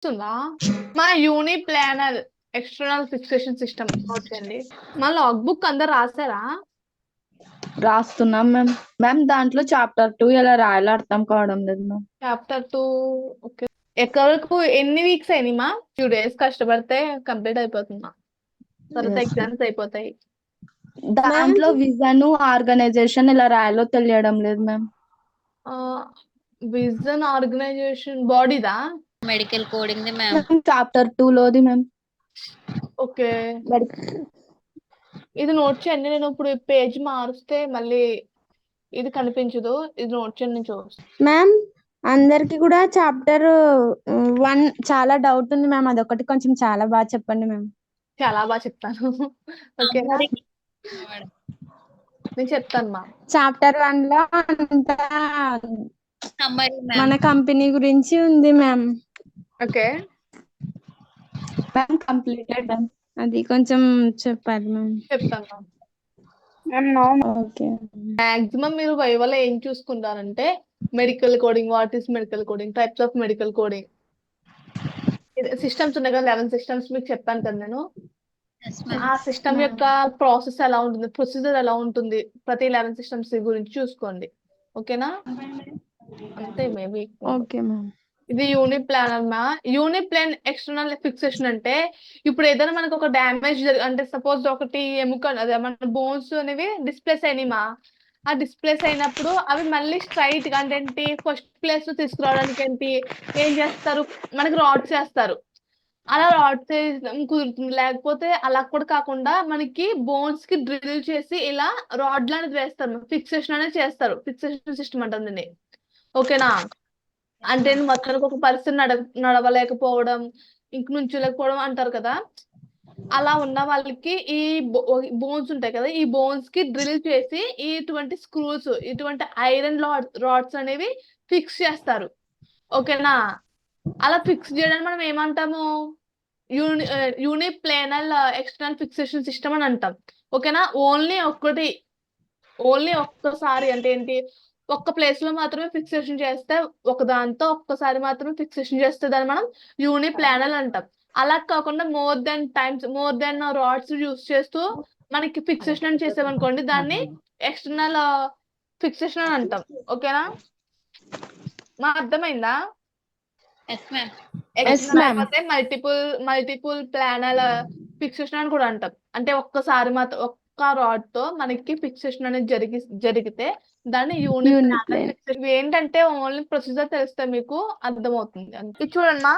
వస్తుందా? మా uniplanar external fixation system note చేయండి. మా లాగ్ బుక్ అందరు రాసారా? రాస్తున్నాం మ్యామ్. మ్యామ్ దాంట్లో చాప్టర్ 2 ఎలా రాయాలో అర్థం కావడం లేదు మ్యామ్. Chapter 2 okay. ఎక్కడికి ఎన్ని వీక్స్ అయినాయి మా? ఫ్యూ డేస్ కష్టపడితే కంప్లీట్ అయిపోతుందా? తర్వాత ఎగ్జామ్స్ అయిపోతాయి. దాంట్లో విజన్ ఆర్గనైజేషన్ ఎలా రాయాలో తెలియడం లేదు మ్యామ్. విజన్ ఆర్గనైజేషన్ బాడీదా? మెడికల్ కోడింగ్ ది మ్యామ్. చాప్టర్ 2 లోది మ్యామ్. ఓకే, ఇది నోట్ చేయండి. నేను ఇప్పుడు పేజ్ మారుస్తే మళ్ళీ ఇది కనిపించదు. ఇది నోట్ చేయండి, నేను చూస్తాను. మ్యామ్ అందరికి కూడా చాప్టర్ 1 చాలా డౌట్ ఉంది మ్యామ్. అదొకటి కొంచెం చాలా బాగా చెప్పండి మ్యామ్. చాలా బాగా చెప్తాను. ఓకేనా, నేను చెప్తాను మా. చాప్టర్ 1 లో అంతా సమ్మరీ మన మ్యామ్. కంపెనీ గురించి ఉంది ma'am. Okay, ma'am completed ma'am. అది కొంచెం చెప్పాలి మ్యామ్. చెప్తాను మ్యామ్. ఓకే. మాక్సిమం మీరు వైవాలో ఏం చూసుకుంటారంటే medical coding, what is medical coding, types of medical coding, systems ఉన్నాయి కదా, 11 సిస్టమ్స్ మీకు చెప్పాను కదా నేను. ఆ సిస్టమ్ యొక్క ప్రాసెస్ ఎలా ఉంటుంది, ప్రొసీజర్ ఎలా ఉంటుంది, ప్రతి 11 సిస్టమ్స్ గురించి చూసుకోండి. ఓకేనా, అంతే మేబీ. Okay ma'am. ఇది యూనిట్ ప్లానర్ మా. యూనిట్ ప్లాన్ ఎక్స్టర్నల్ ఫిక్సేషన్ అంటే ఇప్పుడు ఏదైనా మనకు ఒక డ్యామేజ్ అంటే సపోజ్ ఒకటి ఎముక అదే మన బోన్స్ అనేవి డిస్ప్లేస్ అయినాయి మా. ఆ డిస్ప్లేస్ అయినప్పుడు అవి మళ్ళీ స్ట్రైట్ గా అంటే ఏంటి ఫస్ట్ ప్లేస్ తీసుకురావడానికి ఏంటి ఏం చేస్తారు, మనకి రాడ్స్ చేస్తారు. అలా రాడ్స్ కుదురుతుంది. లేకపోతే అలా కూడా కాకుండా మనకి బోన్స్ కి డ్రిల్ చేసి ఇలా రాడ్ అనేది వేస్తారు, ఫిక్సేషన్ అనేది చేస్తారు. ఫిక్సేషన్ సిస్టమ్ అంటుంది. ఓకేనా, అంటే మొత్తానికి ఒక పర్సన్ నడవలేకపోవడం, ఇంక నుంచోలేకపోవడం అంటారు కదా, అలా ఉన్న వాళ్ళకి ఈ బోన్స్ ఉంటాయి కదా, ఈ బోన్స్ కి డ్రిల్ చేసి ఇటువంటి స్క్రూస్, ఇటువంటి ఐరన్ రాడ్స్ అనేవి ఫిక్స్ చేస్తారు. ఓకేనా, అలా ఫిక్స్ చేయడానికి మనం ఏమంటాము, యూనిప్లానల్ ఎక్స్టర్నల్ ఫిక్సేషన్ సిస్టమ్ అని అంటాం. ఓకేనా, ఓన్లీ ఒక్కసారి అంటే ఏంటి ఒక్క ప్లేస్ లో మాత్రమే ఫిక్సేషన్ చేస్తే, ఒక దాంతో ఒక్కసారి మాత్రమే ఫిక్సేషన్ చేస్తే దాన్ని మనం యూనిప్లానల్ అంటాం. అలా కాకుండా మోర్ దెన్ రాడ్స్ యూస్ చేస్తూ మనకి ఫిక్సేషన్ అని చేసామనుకోండి, దాన్ని ఎక్స్టర్నల్ ఫిక్సేషన్ అని అంటాం. ఓకేనా, మా అర్థమైందా? మల్టిపుల్ ప్లానల్ ఫిక్సేషన్ అని కూడా అంటాం. అంటే ఒక్కసారి మాత్రం ఒక్క రాడ్ తో మనకి ఫిక్సేషన్ అనేది జరిగితే దాన్ని యూనిట్ ఫిక్సేషన్. ఏంటంటే ఓన్లీ ప్రొసీజర్ తెలిస్తే మీకు అర్థమవుతుంది. ఇది చూడండి మా,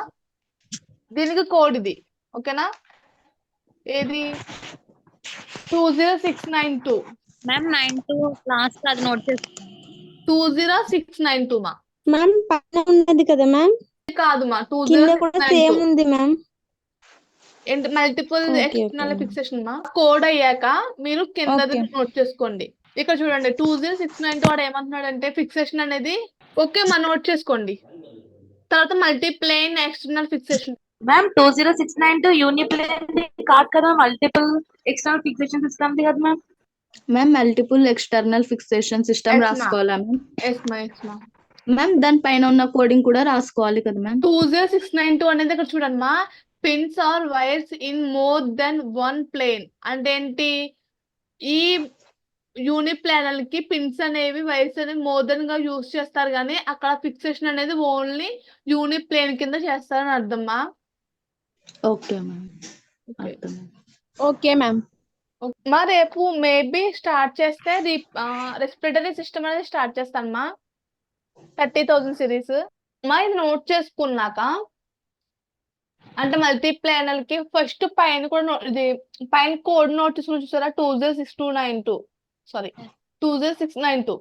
దీనికి కోడ్ ఇది. ఓకేనా, ఏది 20692 మ్యామ్ 92 లాస్ట్ అది నోట్ చేసి 20692 మా. మ్యామ్ పైన ఉన్నది కదా మ్యామ్, కాదు మా, కింద కూడా సేమ్ 20692 ఉంది ma'am. Multiple okay, external okay. Fixation మా. కోడ్ అయ్యాక మీరు కిందది ఓకే. నోట్ చేసుకోండి. ఇక్కడ చూడండి 20692 వాడు ఏమంటున్నాడంటే ఫిక్సేషన్ అనేది ఓకే మా, నోట్ చేసుకోండి. తర్వాత multiplane external fixation. Ma'am 20692 uniplane కాదు కదా, మల్టిపుల్ ఎక్స్టర్నల్ ఫిక్సేషన్ సిస్టమ్ కదా ma'am. Ma'am multiple external fixation system Yes, రాసుకోవాలా మ్యామ్? ఎస్ మా. మ్యామ్ దానిపైన ఉన్న కోడింగ్ కూడా రాసుకోవాలి కదా మ్యామ్? 20692 అనేది ఇక్కడ చూడండి మా, pins are wires in more than one plane. అంటే ఏంటి, ఈ యూనిప్లానల్ కి పిన్స్ అనేవి వైర్స్ అనేవి మోర్ దెన్ గా యూస్ చేస్తారు, కానీ అక్కడ ఫిక్సేషన్ అనేది ఓన్లీ యూనిప్లేన్ కింద చేస్తారని అర్థమా? Okay ma'am. Okay ma'am. మా రేపు మేబీ స్టార్ట్ చేస్తే రెస్పిరేటరీ సిస్టమ్ అనేది స్టార్ట్ చేస్తానమ్మా, 30,000 సిరీస్. మా ఇది నోట్ చేసుకున్నాక అంటే మల్టీప్లానల్ కి ఫస్ట్ పైన కూడా ఇది పైన కోడ్ నోట్ చేసుకుని చూసారా, 20692 సారీ 20692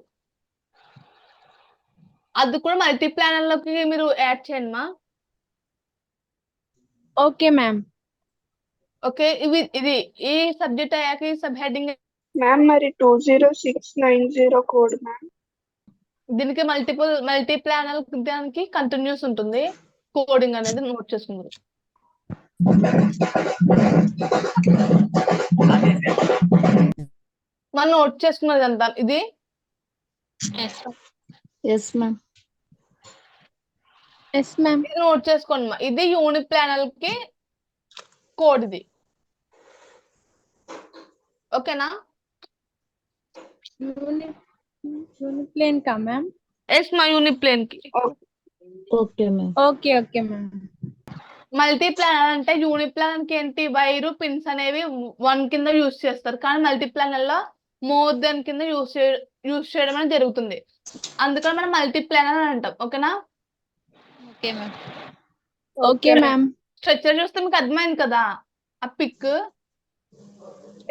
అది కూడా మల్టీప్లానల్ లోకి మీరు యాడ్ చేయండి మా. Okay ma'am. ఓకే, ఇది ఈ సబ్జెక్ట్ అయ్యాక ఈ సబ్ హెడ్డింగ్ మ్యామ్ మరి 20690 కోడ్ మ్యామ్. దీనికి మల్టీప్లానల్ దానికి కంటిన్యూస్ ఉంటుంది కోడింగ్ అనేది నోట్ చేసుకుంటారు. మనం నోట్ చేసుకున్నది అంతా ఇది. Yes ma'am. Yes ma'am. ఇది నోట్ చేసుకోండి మా. ఇది యూనిప్లానల్ కి కోడ్ ఇది. ఓకేనా? యూనిప్లేన్ కా మ్యామ్? ఎస్ మా, యూనిప్లేన్ కి. Okay ma'am. Okay okay ma'am. Multiplanar అంటే యూనిప్లానర్ కి ఏంటి, వైరు పిన్స్ అనేవి 1 కింద యూజ్ చేస్తారు, కానీ మల్టీప్లానర్ లో మోర్ దెన్ కింద యూజ్ చేయడం అనేది జరుగుతుంది. అందుకని మనం మల్టీప్లానర్ అని అంటాం. ఓకేనా? Okay ma'am. Okay ma'am. Structure చూస్తే మీకు అర్థమైంది కదా, ఆ పిక్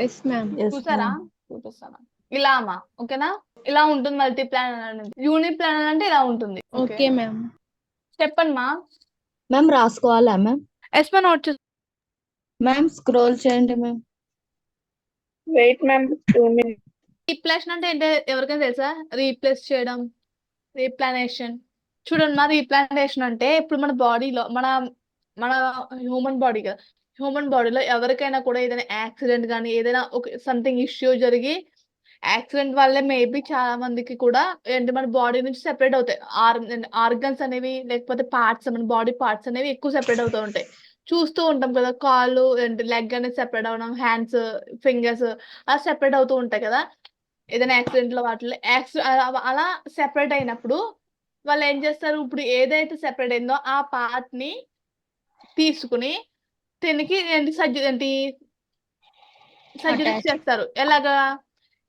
ఎస్ మ్యామ్. చూసారా? చూపిస్తాను. ఇలా అమ్మా. ఓకేనా? ఇలా ఉంటుంది మల్టీప్లానర్ అనేది. యూనిప్లానర్ అంటే ఇలా ఉంటుంది. Okay ma'am. చెప్పండి మా. మ్యామ్ రాసుకోవాలా మ్యామ్? ఎస్ మా, నోట్ చేసి. మ్యామ్ స్క్రోల్ చేయండి ma'am. Wait ma'am 2 minutes. Replantation అంటే ఏంటో ఎవరికైనా తెలుసా? రీప్లేస్ చేయడం, రీప్లానేషన్. చూడండి మా, రీప్లాంటేషన్ అంటే ఇప్పుడు మన బాడీలో మన హ్యూమన్ బాడీ కదా, హ్యూమన్ బాడీలో ఎవరికైనా కూడా ఏదైనా యాక్సిడెంట్ కానీ ఏదైనా ఒక సంథింగ్ ఇష్యూ జరిగి, యాక్సిడెంట్ వల్లే మేబీ చాలా మందికి కూడా ఏంటి మన బాడీ నుంచి సెపరేట్ అవుతాయి ఆర్గన్స్ అనేవి, లేకపోతే పార్ట్స్, మన బాడీ పార్ట్స్ అనేవి ఎక్కువ సెపరేట్ అవుతూ ఉంటాయి. చూస్తూ ఉంటాం కదా, కాళ్ళు ఏంటి లెగ్ అనేది సెపరేట్ అవడం, హ్యాండ్స్, ఫింగర్స్ అలా సెపరేట్ అవుతూ ఉంటాయి కదా ఏదైనా యాక్సిడెంట్ లో వాటిలో. అలా సెపరేట్ అయినప్పుడు వాళ్ళు ఏం చేస్తారు, ఇప్పుడు ఏదైతే సెపరేట్ అయిందో ఆ పార్ట్ ని తీసుకుని దీనికి సర్జరీ చేస్తారు. ఎలాగా?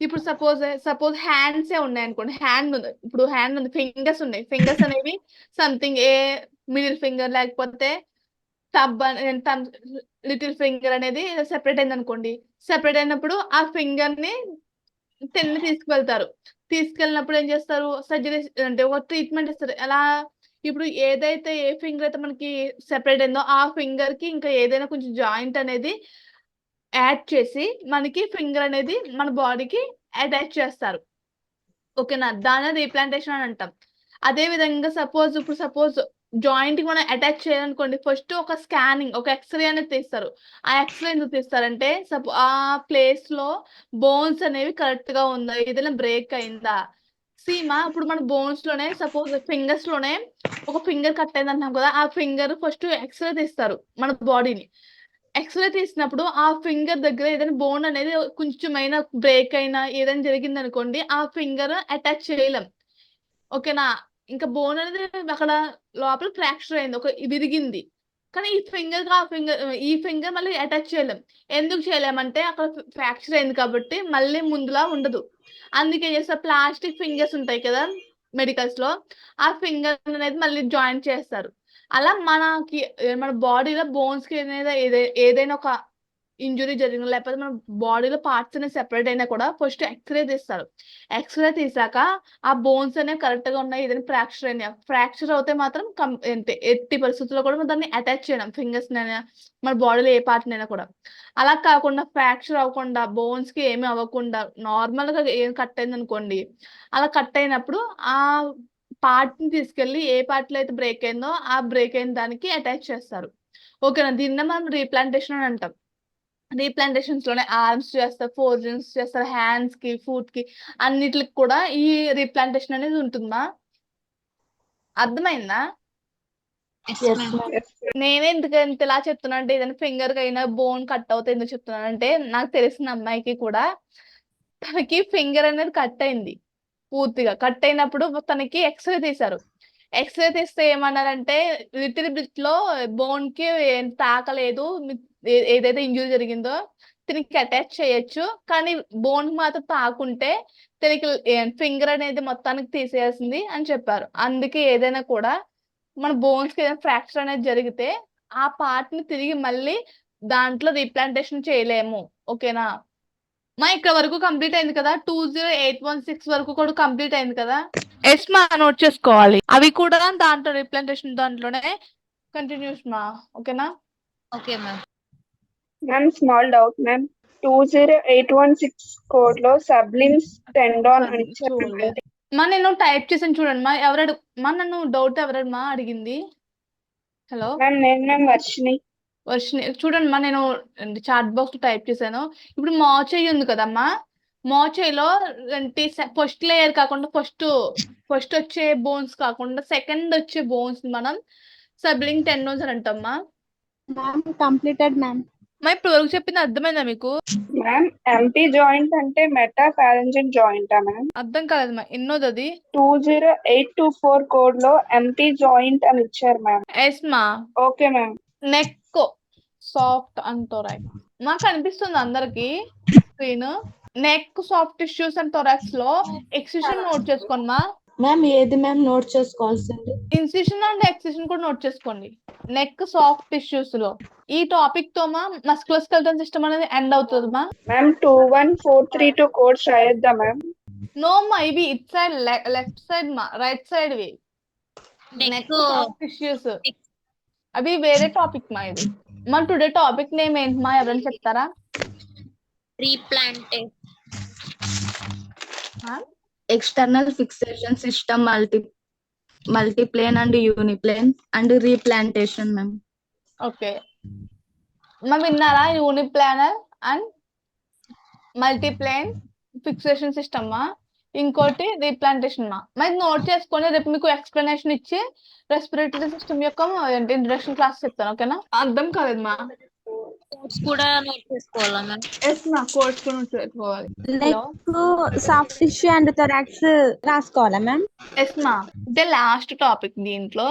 ఇప్పుడు సపోజ్ హ్యాండ్సే ఉన్నాయి అనుకోండి, హ్యాండ్ ఉంది, ఇప్పుడు హ్యాండ్ ఉంది, ఫింగర్స్ ఉన్నాయి, ఫింగర్స్ అనేవి సంథింగ్ మిడిల్ ఫింగర్ లేకపోతే లిటిల్ ఫింగర్ అనేది సెపరేట్ అయింది అనుకోండి. సెపరేట్ అయినప్పుడు ఆ ఫింగర్ ని తీసుకువెళ్తారు. తీసుకెళ్ళినప్పుడు ఏం చేస్తారు, సర్జరీ అంటే ఒక ట్రీట్మెంట్ ఇస్తారు. ఎలా? ఇప్పుడు ఏదైతే ఏ ఫింగర్ అయితే మనకి సెపరేట్ అయిందో ఆ ఫింగర్ కి ఇంకా ఏదైనా కొంచెం జాయింట్ అనేది యాడ్ చేసి మనకి ఫింగర్ అనేది మన బాడీకి అటాచ్ చేస్తారు. ఓకేనా? దాన్ని రీప్లాంటేషన్ అని అంటాం. అదే విధంగా సపోజ్ జాయింట్ కి మనం అటాచ్ చేయాలనుకోండి, ఫస్ట్ ఒక స్కానింగ్, ఒక ఎక్స్రే అనేది తీస్తారు. ఆ ఎక్స్రే ఎందుకు తీస్తారంటే ఆ ప్లేస్ లో బోన్స్ అనేవి కరెక్ట్ గా ఉందా, ఏదైనా బ్రేక్ అయిందా. సీమా, ఇప్పుడు మన బోన్స్ లోనే సపోజ్ ఫింగర్స్ లోనే ఒక ఫింగర్ కట్ అయింది అంటున్నాం కదా, ఆ ఫింగర్ ఫస్ట్ ఎక్స్రే తీస్తారు మన బాడీని. ఎక్స్రే తీసినప్పుడు ఆ ఫింగర్ దగ్గర ఏదైనా బోన్ అనేది కొంచెమైనా బ్రేక్ అయినా ఏదైనా జరిగింది అనుకోండి, ఆ ఫింగర్ అటాచ్ చేయలేం. ఓకేనా? ఇంకా బోన్ అనేది అక్కడ లోపల ఫ్రాక్చర్ అయింది, ఒక విరిగింది, కానీ ఈ ఫింగర్ మళ్ళీ అటాచ్ చేయలేం. ఎందుకు చేయలేమంటే అక్కడ ఫ్రాక్చర్ అయింది కాబట్టి మళ్ళీ ముందులా ఉండదు. అందుకే ఏం చేస్తారు, ప్లాస్టిక్ ఫింగర్స్ ఉంటాయి కదా మెడికల్స్ లో, ఆ ఫింగర్ అనేది మళ్ళీ జాయిన్ చేస్తారు. అలా మన బాడీలో బోన్స్ కి ఏదైనా ఒక ఇంజురీ జరిగిన, లేకపోతే మన బాడీలో పార్ట్స్ అనేవి సెపరేట్ అయినా కూడా ఫస్ట్ ఎక్స్రే తీస్తారు. ఎక్స్రే తీసాక ఆ బోన్స్ అనేవి కరెక్ట్ గా ఉన్నాయి, ఏదైనా ఫ్రాక్చర్ అయినా, ఫ్రాక్చర్ అవుతే మాత్రం ఎట్టి పరిస్థితుల్లో కూడా దాన్ని అటాచ్ చేయడం, ఫింగర్స్ నైనా మన బాడీలో ఏ పార్ట్ నైనా కూడా. అలా కాకుండా ఫ్రాక్చర్ అవ్వకుండా, బోన్స్ కి ఏమి అవ్వకుండా నార్మల్ గా ఏం కట్ అయింది అనుకోండి, అలా కట్ అయినప్పుడు ఆ పార్ట్ ని తీసుకెళ్లి ఏ పార్ట్ లో అయితే బ్రేక్ అయిందో ఆ బ్రేక్ అయిన దానికి అటాచ్ చేస్తారు. ఓకేనా? దీన్నే మనం రీప్లాంటేషన్ అని అంటాం. రీప్లాంటేషన్స్ లోనే ఆర్మ్స్ చేస్తారు, ఫోర్లింబ్స్ చేస్తారు, హ్యాండ్స్ కి, ఫుట్ కి, అన్నిటికి కూడా ఈ రీప్లాంటేషన్ అనేది ఉంటుందా? అర్థమైందా? Yes Yes ma'am. Ma'am. Yes, ma'am. నేనే ఎందుకు ఇలా చెప్తున్నా అంటే, ఏదైనా ఫింగర్ కి అయినా బోన్ కట్ అవుతే ఎందుకు చెప్తున్నానంటే, నాకు తెలిసిన అమ్మాయికి కూడా తనకి ఫింగర్ అనేది కట్ అయింది. పూర్తిగా కట్ అయినప్పుడు తనకి ఎక్స్రే తీశారు. ఎక్స్రే తీస్తే ఏమన్నారంటే లిటిల్ బిట్ లో బోన్ కి ఏం తాకలేదు, ఏదైతే ఇంజురీ జరిగిందో తినకి అటాచ్ చేయొచ్చు, కానీ బోన్ మాత్రం తాకుంటే తినకి ఫింగర్ అనేది మొత్తానికి తీసేయాల్సింది అని చెప్పారు. అందుకే ఏదైనా కూడా మన బోన్స్ కి ఏదైనా ఫ్రాక్చర్ అనేది జరిగితే ఆ పార్ట్ ని తిరిగి మళ్ళీ దాంట్లో రీప్లాంటేషన్ చేయలేము. ఓకేనా? మా ఇక్కడ వరకు కంప్లీట్ అయింది కదా, 20816 వరకు కూడా కంప్లీట్ అయింది కదా. ఎస్ మా, నోట్ చేసుకోవాలి. అవి కూడా దాంట్లో రీప్లాంటేషన్ దాంట్లోనే కంటిన్యూస్ మా. ఓకేనా? Okay ma'am. Ma'am, small doubt, ma'am. 20816 code లో సబ్లిమ్స్ టెండాన్ అని చూడలేదు మా, నేను టైప్ చేసాను చూడండి మా. నన్ను డౌట్ ఎవరమ్మా అడిగింది? హలో మ్యామ్, నేను వర్షిని. వర్షిని, చూడండి మా, నేను చాట్ బాక్స్ టైప్ చేశాను. ఇప్పుడు మా చెయ్యి ఉంది కదమ్మా, మోచేలో ఫస్ట్ లేయర్ కాకుండా ఫస్ట్ వచ్చే బోన్స్ కాకుండా సెకండ్ వచ్చే బోన్స్ మనం సబ్లింగ్ టెండోన్స్ అని అంటామా. Ma'am completed ma'am. మా ఇప్పుడు వరకు చెప్పింది అర్థమైందా మీకు? మ్యామ్ ఎంటీ జాయింట్ అంటే మెటాఫారెంజియల్ జాయింటా మ్యామ్? అర్థం కాలేదు మా, ఎన్నోది అది? 20824 కోడ్ లో ఎంటీ జాయింట్ అని ఇచ్చారు మ్యామ్. ఎస్ మా. Okay ma'am. Neck soft and thorax మాకు అనిపిస్తుంది అందరికి screen. Neck soft tissues and thorax లో ఎక్సిషన్ నోట్ చేసుకోండి మా. మ్యామ్ ఏది మ్యామ్ నోట్ చేసుకోవాల్సింది? ఇన్సిషన్ అండ్ ఎక్సిషన్ కూడా నోట్ చేసుకోండి. నెక్ సాఫ్ట్ టిష్యూస్ లో ఈ టాపిక్ తో మా మస్కులోస్కెలిటల్ సిస్టమ్ అనేది ఎండ్ అవుతుంది మా. మ్యామ్ 21432 కోడ్స్ రాయొద్దా మ్యామ్? నో మా, ఇవి ఇట్ సైడ్ లెఫ్ట్ సైడ్ మా, రైట్ సైడ్ వి నెక్ నెక్ సాఫ్ట్ టిష్యూస్ అవి వేరే టాపిక్ మా. ఇది మా టుడే టాపిక్ నేమ్ ఏంటి మా, ఎవరైనా చెప్తారా? Replantation. External fixation system multiplane and uniplane and replantation ma'am. Okay మా, విన్నారా? Uniplanar and multiplane fixation system మా, ఇంకోటి రీప్లాంటేషన్ మా. మరి నోట్ చేసుకొని రేపు మీకు ఎక్స్ప్లెనేషన్ ఇచ్చి రెస్పిరేటరీ సిస్టమ్ యొక్క ఇంట్రడక్షన్ క్లాస్ చెప్తాను. ఓకేనా? అర్థం కాలేదు మా. కోడ్స్ కూడా నోట్ చేసుకోవాలా మ్యామ్? ఎస్ మా, కోర్స్ కూడా నోట్ చేసుకోవాలి. Neck soft tissue and thorax రాసుకోవాలా మ్యామ్? ఎస్ మా, ఇదే లాస్ట్ టాపిక్ దీంట్లో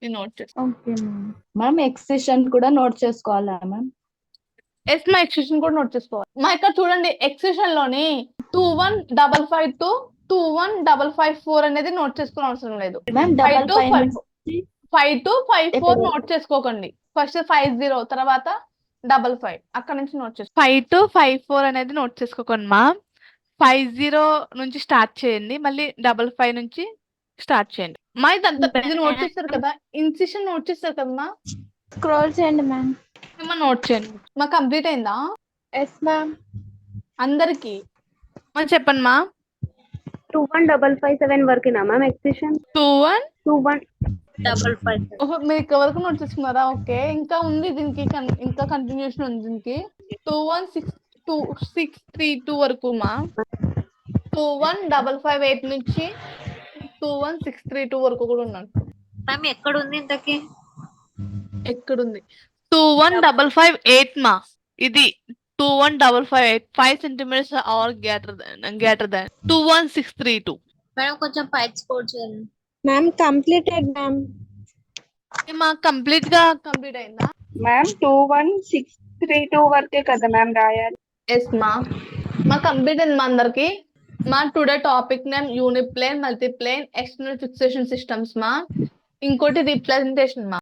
నోట్ చేసుకో. Okay ma'am. మ్యామ్ ఎక్సిషన్ కూడా నోట్ చేసుకోవాలా మ్యామ్? ఎస్ మా, ఎక్సిషన్ కూడా నోట్ చేసుకోవాలి మా. ఇక్కడ చూడండి, ఎక్సిషన్ లోని 2155 to 21554 అనేది నోట్ చేసుకోవడం అవసరం లేదు. మ్యామ్ 5 to 54 నోట్ చేసుకోకండి. ఫస్ట్ 50 తర్వాత 55 అక్కడ నుంచి నోట్ చేసుకో. 5 to 54 అనేది నోట్ చేసుకోకండి మా. 50 నుంచి స్టార్ట్ చేయండి, మళ్ళీ 55 నుంచి స్టార్ట్ చేయండి మా. ఇదంతా ఇది నోట్ చేస్తారు కదా, ఇన్సిషన్ నోట్ చేస్తారు కదా మా. స్క్రోల్ చేయండి మ్యామ్. నోట్ చేయండి మా. కంప్లీట్ అయిందా ఎస్ మ్యామ్. అందరికి? మరి చెప్పండి మా. 21557 వరకేనా మ్యామ్ ఎక్సిషన్? 55. ఓహో, మీరు ఇక్కడ వరకు నోట్ చేసుకున్నారా? ఓకే, ఇంకా ఉంది దీనికి, ఇంకా కంటిన్యూషన్ ఉంది దీనికి. 21632 వరకు మా. 21558 నుంచి 21632 వరకు కూడా ఉన్నాను. మ్యామ్ ఎక్కడ ఉంది ఇంతకి? ఎక్కడుంది? 21558 మా. ఇది 21558 5 centimeters or greater than 21632. Madam కొంచెం పైకి స్కోర్ చేయండి. Ma'am completed ma'am. మా కంప్లీట్ అయిందా? మ్యామ్ 21632 వరకే కదా మ్యామ్ రాయాలి? ఎస్ మా. కంప్లీట్ అయింది మా అందరికి. మా today topic name uniplane multiplane external fixation systems మా. ఇంకోటి రీప్రజెంటేషన్ మా.